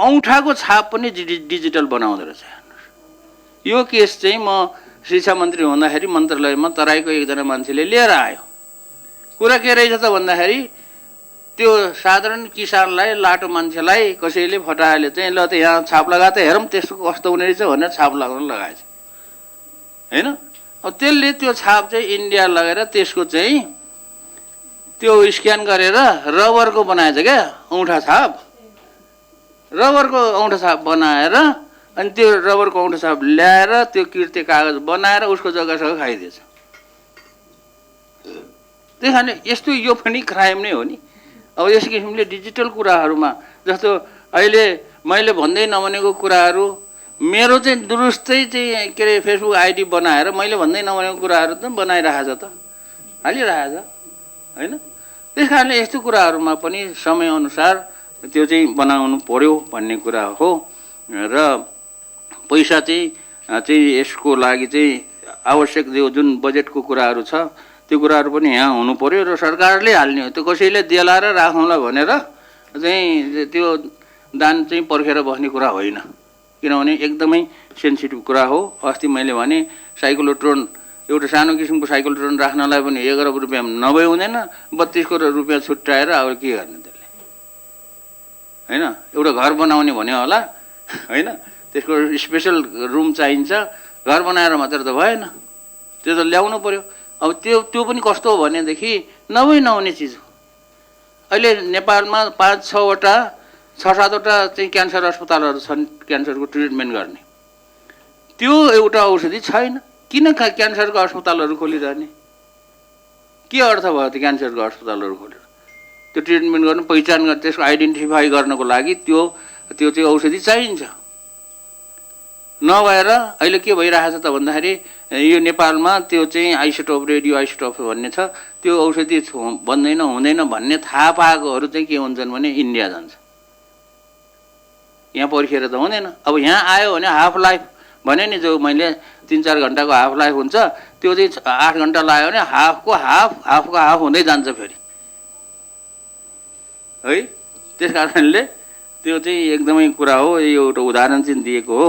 औँठाको छाप पनि डिजिटल बनाउँदो रहेछ। यो केस चाहिँ म शिक्षा मन्त्री हुँदाखेरि मन्त्रालयमा तराईको एकजना मान्छेले लिएर आयो। कुरा के रहेछ त भन्दाखेरि त्यो साधारण किसानलाई लाटो मान्छेलाई कसैले फटाहाले चाहिँ ल त यहाँ छाप लगाए त हेरौँ त्यसको कस्तो हुने रहेछ भनेर छाप लगाउन लगाएछ हैन। अब त्यसले त्यो छाप चाहिँ इन्डिया लगेर त्यसको चाहिँ त्यो स्क्यान गरेर रबरको बनाएछ क्या औँठा छाप। रबरको औँठा छाप बनाएर अनि त्यो रबरको औँठा छाप ल्याएर त्यो किर्ते कागज बनाएर उसको जग्गासँग खाइदिएछ। त्यही कारण यस्तो यो पनि क्राइम नै हो नि। अब यस किसिमले डिजिटल कुराहरूमा जस्तो अहिले मैले भन्दै नभनेको कुराहरू मेरो चाहिँ दुरुस्तै चाहिँ के अरे फेसबुक आइडी बनाएर मैले भन्दै नभनेको कुराहरू त बनाइरहेछ त हालिरहेछ हैन। त्यस कारणले यस्तो कुराहरूमा पनि समयअनुसार त्यो चाहिँ बनाउनु पर्यो भन्ने कुरा हो। र पैसा चाहिँ यसको लागि चाहिँ आवश्यक जुन बजेटको कुराहरू छ त्यो कुराहरू पनि यहाँ हुनु पर्यो र सरकारले हाल्ने हो। त्यो कसैले देलाएर राखौँला भनेर चाहिँ त्यो दान चाहिँ पर्खेर बस्ने कुरा होइन, किनभने एकदमै सेन्सिटिभ कुरा हो। अस्ति मैले भने साइक्लोट्रोन एउटा सानो किसिमको साइक्लोट्रोन राख्नलाई पनि 1 अरब रुपियाँ नभए हुँदैन, 32 रुपियाँ छुट्याएर अब के गर्ने त्यसले हैन। एउटा घर बनाउने भन्यो होला हैन, त्यसको स्पेसल रुम चाहिन्छ, घर बनाएर मात्र त भएन, त्यो त ल्याउनु पर्यो। अब त्यो पनि कस्तो हो भनेदेखि नहुने चिज हो। अहिले नेपालमा 5-6वटा 6-7वटा चाहिँ क्यान्सर अस्पतालहरू छन् क्यान्सरको ट्रिटमेन्ट गर्ने। त्यो एउटा औषधि छैन, किन क्यान्सरको अस्पतालहरू खोलिरहने? के अर्थ भयो त्यो क्यान्सरको अस्पतालहरू खोलेर? त्यो ट्रिटमेन्ट गर्नु, पहिचान गर्नु, त्यसको आइडेन्टिफाई गर्नको लागि त्यो चाहिँ औषधि चाहिन्छ। नभएर अहिले के भइरहेछ त भन्दाखेरि यो नेपालमा त्यो चाहिँ आइसोटोप, रेडियो आइसोटोप भन्ने छ, त्यो औषधि बन्दैन हुँदैन भन्ने थाहा पाएकोहरू चाहिँ के हुन्छन् भने इन्डिया जान्छ। यहाँ पर्खेर त हुँदैन। अब यहाँ आयो भने हाफ लाइफ भने नि, जो मैले 3-4 घन्टाको हाफ लाइफ हुन्छ त्यो चाहिँ 8 घन्टा लाग्यो भने हाफको हाफ हुँदै जान्छ फेरि है। त्यस कारणले त्यो चाहिँ एकदमै कुरा हो। यो एउटा उदाहरण चाहिँ दिएको हो।